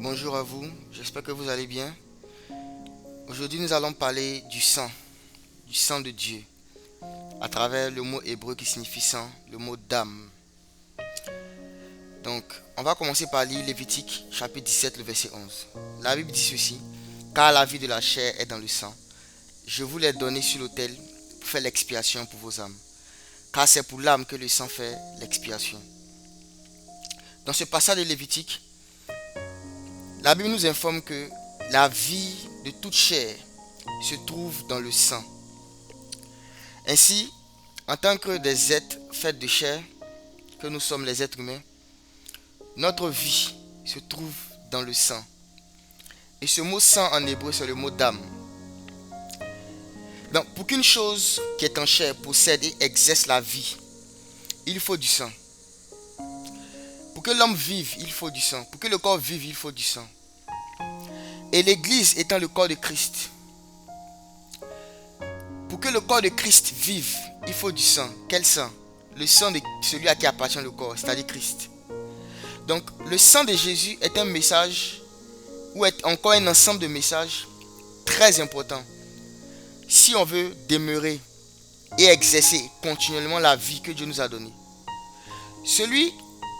Bonjour à vous, j'espère que vous allez bien. Aujourd'hui, nous allons parler du sang de Dieu, à travers le mot hébreu qui signifie sang, le mot dam. Donc, on va commencer par lire Lévitique chapitre 17, le verset 11. La Bible dit ceci: car la vie de la chair est dans le sang. Je vous l'ai donné sur l'autel pour faire l'expiation pour vos âmes. Car c'est pour l'âme que le sang fait l'expiation. Dans ce passage de Lévitique, la Bible nous informe que la vie de toute chair se trouve dans le sang. Ainsi, en tant que des êtres faits de chair, que nous sommes les êtres humains, notre vie se trouve dans le sang. Et ce mot sang en hébreu, c'est le mot dam. Donc, pour qu'une chose qui est en chair possède et exerce la vie, il faut du sang. Pour que l'homme vive, il faut du sang. Pour que le corps vive, il faut du sang. Et l'Église étant le corps de Christ, pour que le corps de Christ vive, il faut du sang. Quel sang? Le sang de celui à qui appartient le corps, c'est-à-dire Christ. Donc, le sang de Jésus est un message, ou est encore un ensemble de messages très importants. Si on veut demeurer et exercer continuellement la vie que Dieu nous a donnée. Celui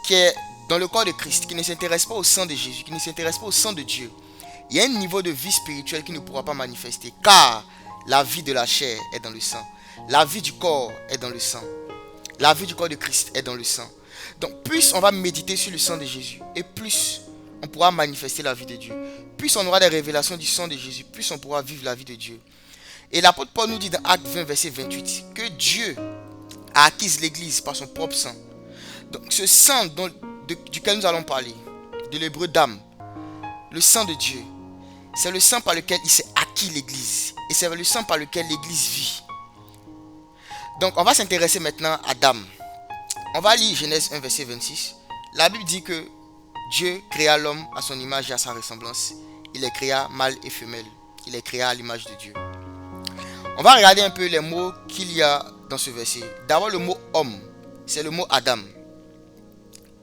qui est dans le corps de Christ, qui ne s'intéresse pas au sang de Jésus, qui ne s'intéresse pas au sang de Dieu, il y a un niveau de vie spirituelle qui ne pourra pas manifester, car la vie de la chair est dans le sang. La vie du corps est dans le sang. La vie du corps de Christ est dans le sang. Donc plus on va méditer sur le sang de Jésus, et plus on pourra manifester la vie de Dieu. Plus on aura des révélations du sang de Jésus, plus on pourra vivre la vie de Dieu. Et l'apôtre Paul nous dit dans Actes 20, verset 28, que Dieu a acquis l'Église par son propre sang. Donc ce sang duquel nous allons parler, de l'hébreu dam, le sang de Dieu, c'est le sang par lequel il s'est acquis l'Église. Et c'est le sang par lequel l'Église vit. Donc on va s'intéresser maintenant à Dam. On va lire Genèse 1, verset 26. La Bible dit que Dieu créa l'homme à son image et à sa ressemblance. Il les créa mâle et femelle. Il les créa à l'image de Dieu. On va regarder un peu les mots qu'il y a dans ce verset. D'abord le mot homme, c'est le mot Adam.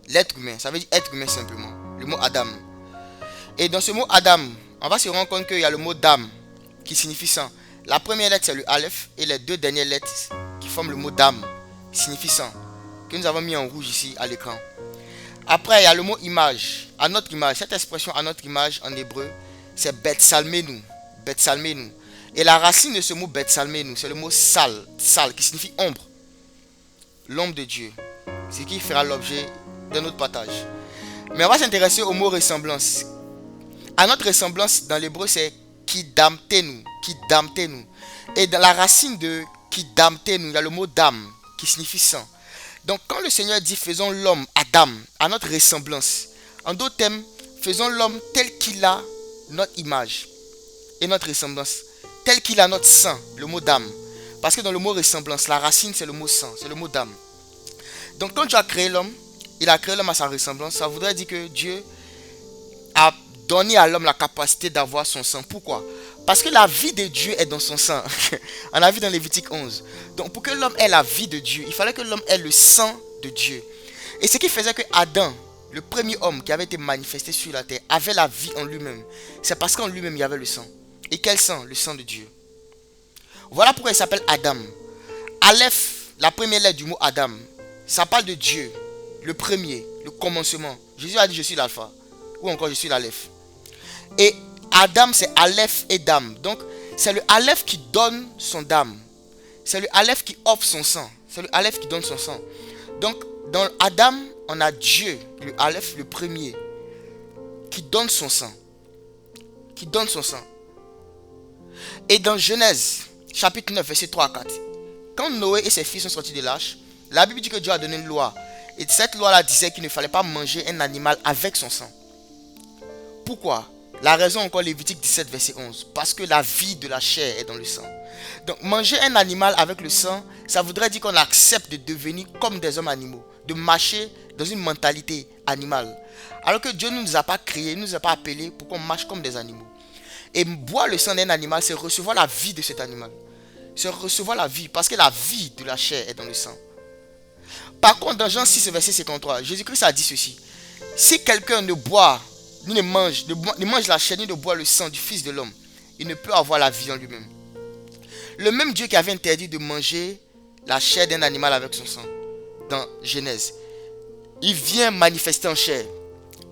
L'être humain, ça veut dire être humain simplement. Le mot Adam. Et dans ce mot Adam, on va se rendre compte qu'il y a le mot dam qui signifie sang. La première lettre c'est le aleph et les deux dernières lettres qui forment le mot dam signifient sang, que nous avons mis en rouge ici à l'écran. Après il y a le mot image, à notre image. Cette expression à notre image en hébreu c'est betsalmenu. Betsalmenu. Et la racine de ce mot betsalmenu c'est le mot sal, sal qui signifie ombre. L'ombre de Dieu. Ce qui fera l'objet d'un autre partage. Mais on va s'intéresser au mot ressemblance. À notre ressemblance dans l'hébreu c'est kidamtenu, kidamtenu. Et dans la racine de kidamtenu, il y a le mot dam qui signifie sang. Donc quand le Seigneur dit faisons l'homme Adam à notre ressemblance, en d'autres termes, faisons l'homme tel qu'il a notre image et notre ressemblance, tel qu'il a notre sang, le mot dam. Parce que dans le mot ressemblance, la racine c'est le mot sang, c'est le mot dam. Donc quand Dieu a créé l'homme, il a créé l'homme à sa ressemblance, ça voudrait dire que Dieu a donné à l'homme la capacité d'avoir son sang. Pourquoi? Parce que la vie de Dieu est dans son sang. On a vu dans Lévitique 11. Donc pour que l'homme ait la vie de Dieu, il fallait que l'homme ait le sang de Dieu. Et ce qui faisait que Adam, le premier homme qui avait été manifesté sur la terre, avait la vie en lui-même. C'est parce qu'en lui-même il y avait le sang. Et quel sang? Le sang de Dieu. Voilà pourquoi il s'appelle Adam. Aleph, la première lettre du mot Adam, ça parle de Dieu, le premier, le commencement. Jésus a dit je suis l'alpha, ou encore je suis l'aleph. Et Adam c'est aleph et dam. Donc c'est le aleph qui donne son dam. C'est le aleph qui offre son sang. C'est le aleph qui donne son sang. Donc dans Adam on a Dieu, le aleph, le premier, qui donne son sang. Qui donne son sang. Et dans Genèse chapitre 9 verset 3 à 4, quand Noé et ses fils sont sortis de l'arche, la Bible dit que Dieu a donné une loi. Et cette loi-là disait qu'il ne fallait pas manger un animal avec son sang. Pourquoi? La raison encore Lévitique 17 verset 11. Parce que la vie de la chair est dans le sang. Donc manger un animal avec le sang, ça voudrait dire qu'on accepte de devenir comme des hommes animaux. De marcher dans une mentalité animale. Alors que Dieu ne nous a pas créés, ne nous a pas appelés pour qu'on marche comme des animaux. Et boire le sang d'un animal, c'est recevoir la vie de cet animal. C'est recevoir la vie. Parce que la vie de la chair est dans le sang. Par contre, dans Jean 6, verset 53, Jésus-Christ a dit ceci. Si quelqu'un ne boit ni ne mange la chair, ni ne boit le sang du Fils de l'homme, il ne peut avoir la vie en lui-même. Le même Dieu qui avait interdit de manger la chair d'un animal avec son sang, dans Genèse, il vient manifester en chair.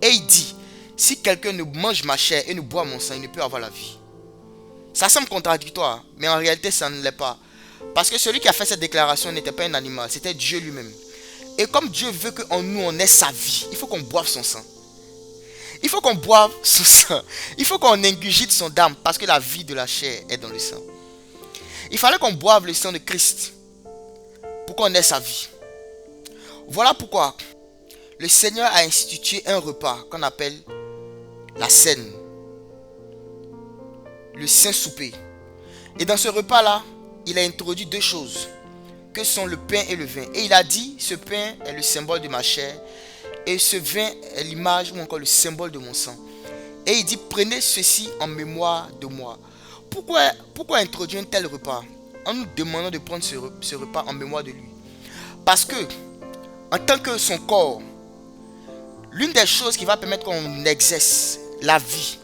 Et il dit, si quelqu'un ne mange ma chair et ne boit mon sang, il ne peut avoir la vie. Ça semble contradictoire, mais en réalité ça ne l'est pas. Parce que celui qui a fait cette déclaration n'était pas un animal, c'était Dieu lui-même. Et comme Dieu veut qu'en nous on ait sa vie, il faut qu'on boive son sang. Il faut qu'on boive son sang. Il faut qu'on ingurgite son âme, parce que la vie de la chair est dans le sang. Il fallait qu'on boive le sang de Christ pour qu'on ait sa vie. Voilà pourquoi le Seigneur a institué un repas qu'on appelle la scène, le saint souper. Et dans ce repas-là, il a introduit deux choses, que sont le pain et le vin. Et il a dit, ce pain est le symbole de ma chair, et ce vin est l'image ou encore le symbole de mon sang. Et il dit, prenez ceci en mémoire de moi. Pourquoi introduire un tel repas en nous demandant de prendre ce repas en mémoire de lui? Parce que, en tant que son corps, l'une des choses qui va permettre qu'on exerce la vie,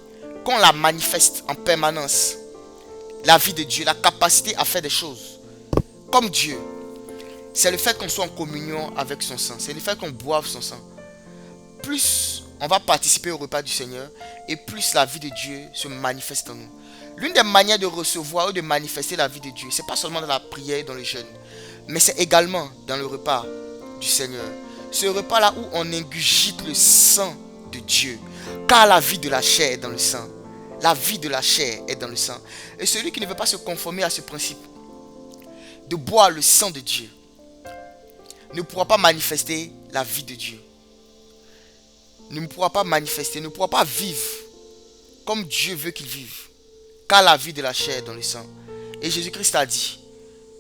qu'on la manifeste en permanence, la vie de Dieu, la capacité à faire des choses comme Dieu, c'est le fait qu'on soit en communion avec son sang, c'est le fait qu'on boive son sang. Plus on va participer au repas du Seigneur, et plus la vie de Dieu se manifeste en nous. L'une des manières de recevoir ou de manifester la vie de Dieu, c'est pas seulement dans la prière et dans le jeûne, mais c'est également dans le repas du Seigneur. Ce repas-là où on ingurgite le sang de Dieu, car la vie de la chair est dans le sang. La vie de la chair est dans le sang. Et celui qui ne veut pas se conformer à ce principe de boire le sang de Dieu ne pourra pas manifester la vie de Dieu. Ne pourra pas manifester, ne pourra pas vivre comme Dieu veut qu'il vive. Car la vie de la chair est dans le sang. Et Jésus-Christ a dit,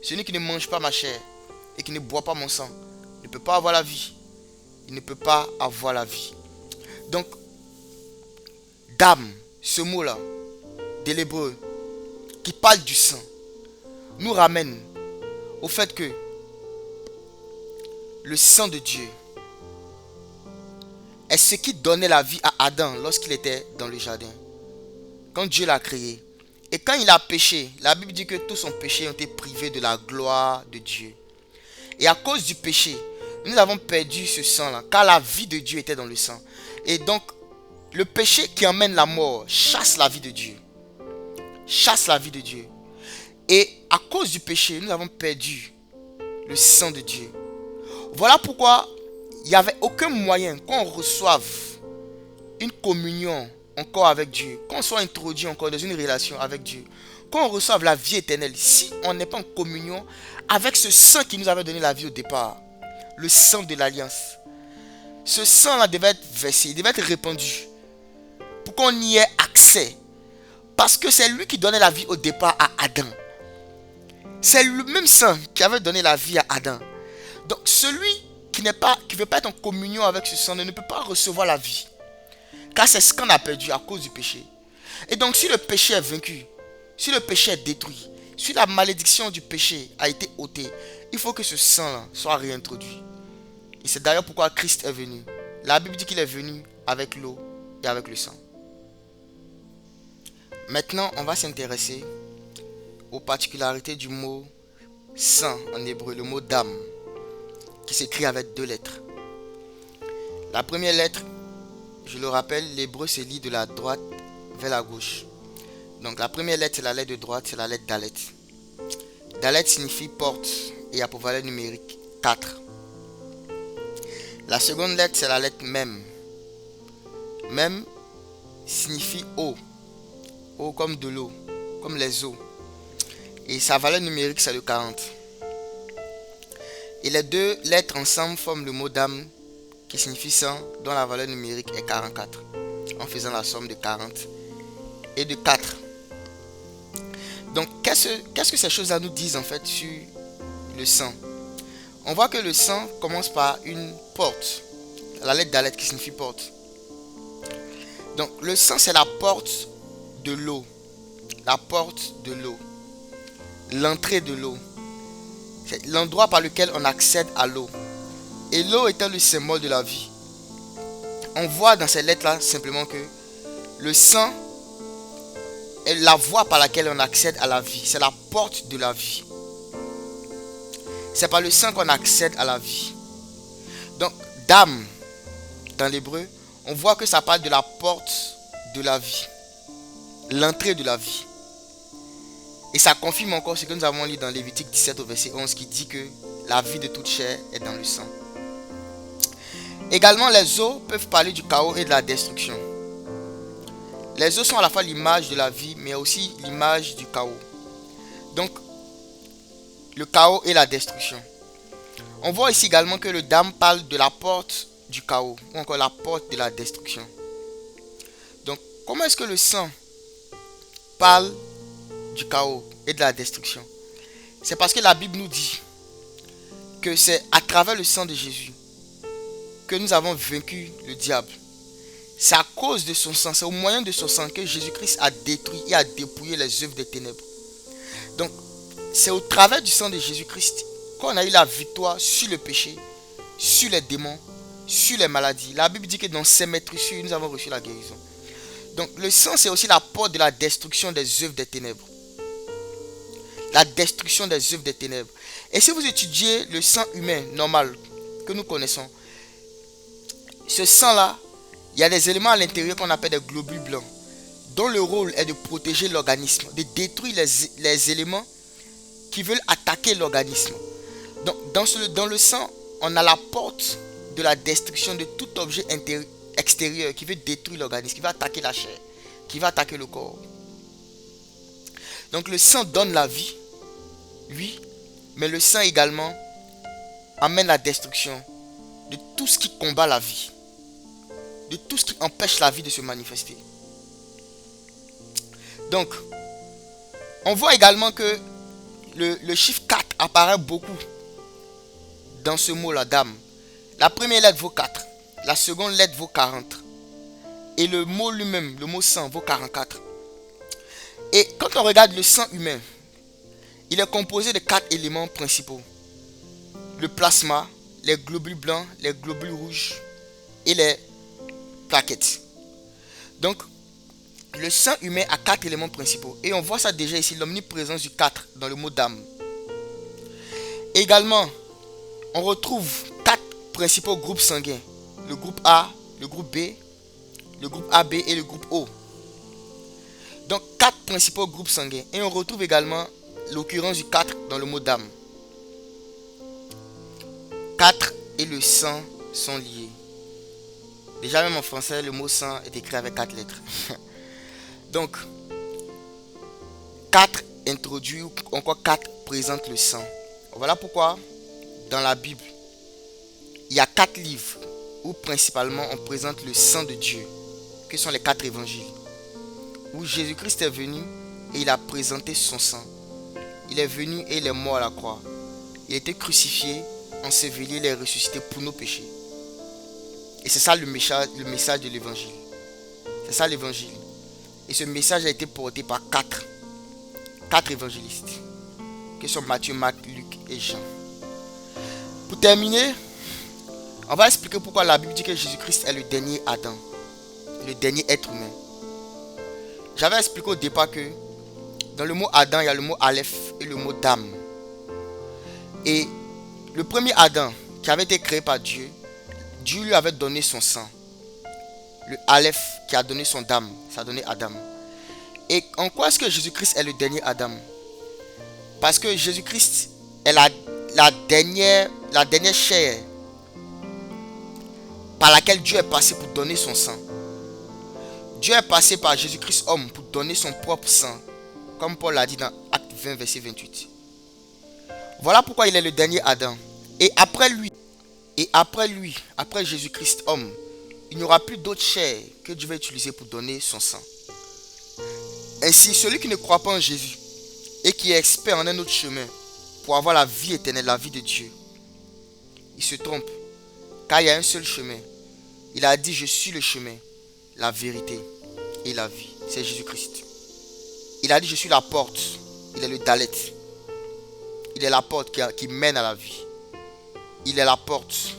celui qui ne mange pas ma chair et qui ne boit pas mon sang ne peut pas avoir la vie. Il ne peut pas avoir la vie. Donc, dame, ce mot-là, de l'hébreu, qui parle du sang, nous ramène au fait que le sang de Dieu est ce qui donnait la vie à Adam lorsqu'il était dans le jardin, quand Dieu l'a créé. Et quand il a péché, la Bible dit que tous son péché ont été privés de la gloire de Dieu. Et à cause du péché, nous avons perdu ce sang-là, car la vie de Dieu était dans le sang. Et donc, le péché qui emmène la mort chasse la vie de Dieu. Chasse la vie de Dieu. Et à cause du péché, nous avons perdu le sang de Dieu. Voilà pourquoi il n'y avait aucun moyen qu'on reçoive une communion encore avec Dieu, qu'on soit introduit encore dans une relation avec Dieu, qu'on reçoive la vie éternelle, si on n'est pas en communion avec ce sang qui nous avait donné la vie au départ, le sang de l'alliance. Ce sang-là devait être versé, il devait être répandu pour qu'on y ait accès, parce que c'est lui qui donnait la vie au départ à Adam. C'est le même sang qui avait donné la vie à Adam. Donc celui qui ne veut pas être en communion avec ce sang ne peut pas recevoir la vie, car c'est ce qu'on a perdu à cause du péché. Et donc si le péché est vaincu, si le péché est détruit, si la malédiction du péché a été ôtée, il faut que ce sang soit réintroduit. Et c'est d'ailleurs pourquoi Christ est venu. La Bible dit qu'il est venu avec l'eau et avec le sang. Maintenant, on va s'intéresser aux particularités du mot sang en hébreu, le mot dam, qui s'écrit avec deux lettres. La première lettre, je le rappelle, l'hébreu se lit de la droite vers la gauche. Donc la première lettre, c'est la lettre de droite, c'est la lettre Dalet. Dalet signifie porte et a pour valeur numérique 4. La seconde lettre, c'est la lettre Mem. Mem signifie eau. Eau comme de l'eau, comme les eaux. Et sa valeur numérique, c'est le 40. Et les deux lettres ensemble forment le mot dam, qui signifie sang, dont la valeur numérique est 44. En faisant la somme de 40 et de 4. Donc, qu'est-ce que ces choses-là nous disent en fait sur le sang? On voit que le sang commence par une porte. La lettre Dalet qui signifie porte. Donc, le sang, c'est la porte de l'eau. La porte de l'eau. L'entrée de l'eau. C'est l'endroit par lequel on accède à l'eau. Et l'eau étant le symbole de la vie. On voit dans ces lettres-là simplement que le sang est la voie par laquelle on accède à la vie. C'est la porte de la vie. C'est par le sang qu'on accède à la vie. Donc, dam, dans l'hébreu, on voit que ça parle de la porte de la vie. L'entrée de la vie. Et ça confirme encore ce que nous avons lu dans Lévitique 17 au verset 11 qui dit que la vie de toute chair est dans le sang. Également, les eaux peuvent parler du chaos et de la destruction. Les eaux sont à la fois l'image de la vie, mais aussi l'image du chaos. Donc, le chaos et la destruction. On voit ici également que le dam parle de la porte du chaos, ou encore la porte de la destruction. Donc, comment est-ce que le sang parle du chaos et de la destruction? C'est parce que la Bible nous dit que c'est à travers le sang de Jésus que nous avons vaincu le diable. C'est à cause de son sang, c'est au moyen de son sang que Jésus-Christ a détruit et a dépouillé les œuvres des ténèbres. Donc, c'est au travers du sang de Jésus-Christ qu'on a eu la victoire sur le péché, sur les démons, sur les maladies. La Bible dit que dans ces maîtrisures, nous avons reçu la guérison. Donc, le sang, c'est aussi la porte de la destruction des œuvres des ténèbres. La destruction des œuvres des ténèbres. Et si vous étudiez le sang humain normal que nous connaissons, ce sang-là, il y a des éléments à l'intérieur qu'on appelle des globules blancs, dont le rôle est de protéger l'organisme, de détruire les éléments qui veulent attaquer l'organisme. Donc, dans le sang, on a la porte de la destruction de tout objet extérieur qui veut détruire l'organisme, qui va attaquer la chair, qui va attaquer le corps. Donc, le sang donne la vie, oui, mais le sang également amène la destruction de tout ce qui combat la vie, de tout ce qui empêche la vie de se manifester. Donc, on voit également que le chiffre 4 apparaît beaucoup dans ce mot-là, dame. La première lettre vaut 4, la seconde lettre vaut 40. Et le mot lui-même, le mot sang, vaut 44. Et quand on regarde le sang humain, il est composé de 4 éléments principaux. Le plasma, les globules blancs, les globules rouges et les plaquettes. Donc, le sang humain a 4 éléments principaux. Et on voit ça déjà ici, l'omniprésence du 4 dans le mot d'âme. Également, on retrouve 4 principaux groupes sanguins. Le groupe A, le groupe B, le groupe AB et le groupe O. Donc, 4 principaux groupes sanguins. Et on retrouve également l'occurrence du 4 dans le mot d'âme. 4 et le sang sont liés. Déjà même en français, le mot sang est écrit avec 4 lettres. Donc, 4 introduit ou encore 4 présente le sang. Voilà pourquoi dans la Bible, il y a 4 livres où principalement on présente le sang de Dieu, que sont les 4 évangiles, où Jésus-Christ est venu et il a présenté son sang. Il est venu et il est mort à la croix. Il a été crucifié, enseveli, il est ressuscité pour nos péchés. Et c'est ça le message de l'évangile. C'est ça l'évangile. Et ce message a été porté par 4 évangélistes, qui sont Matthieu, Marc, Luc et Jean. Pour terminer, on va expliquer pourquoi la Bible dit que Jésus-Christ est le dernier Adam, le dernier être humain. J'avais expliqué au départ que dans le mot Adam, il y a le mot Aleph et le mot Dam. Et le premier Adam qui avait été créé par Dieu, Dieu lui avait donné son sang. Le Aleph qui a donné son Dam, ça a donné Adam. Et en quoi est-ce que Jésus-Christ est le dernier Adam? Parce que Jésus-Christ est la dernière chair par laquelle Dieu est passé pour donner son sang. Dieu est passé par Jésus-Christ homme pour donner son propre sang, comme Paul l'a dit dans Acte 20 verset 28. Voilà pourquoi il est le dernier Adam. Et après lui, après Jésus-Christ homme, il n'y aura plus d'autre chair que Dieu va utiliser pour donner son sang. Ainsi, celui qui ne croit pas en Jésus et qui est expert en un autre chemin pour avoir la vie éternelle, la vie de Dieu, il se trompe. Car il y a un seul chemin. Il a dit, je suis le chemin, la vérité et la vie. C'est Jésus-Christ. Il a dit, je suis la porte. Il est le Dalet. Il est la porte qui mène à la vie. Il est la porte.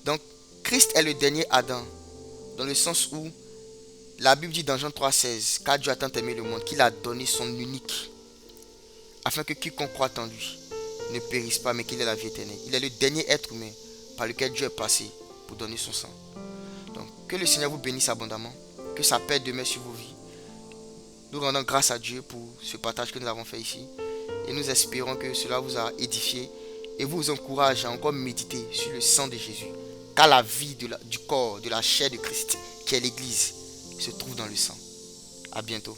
Donc, Christ est le dernier Adam, dans le sens où La Bible dit dans Jean 3,16, car Dieu a tant aimé le monde qu'il a donné son unique, afin que quiconque croit en lui ne périsse pas, mais qu'il ait la vie éternelle. Il est le dernier être humain par lequel Dieu est passé pour donner son sang. Donc, que le Seigneur vous bénisse abondamment, que sa paix demeure sur vos vies. Nous rendons grâce à Dieu pour ce partage que nous avons fait ici, et nous espérons que cela vous a édifié et vous encourage à encore méditer sur le sang de Jésus, car la vie du corps, de la chair de Christ, qui est l'Église, se trouve dans le sang. À bientôt.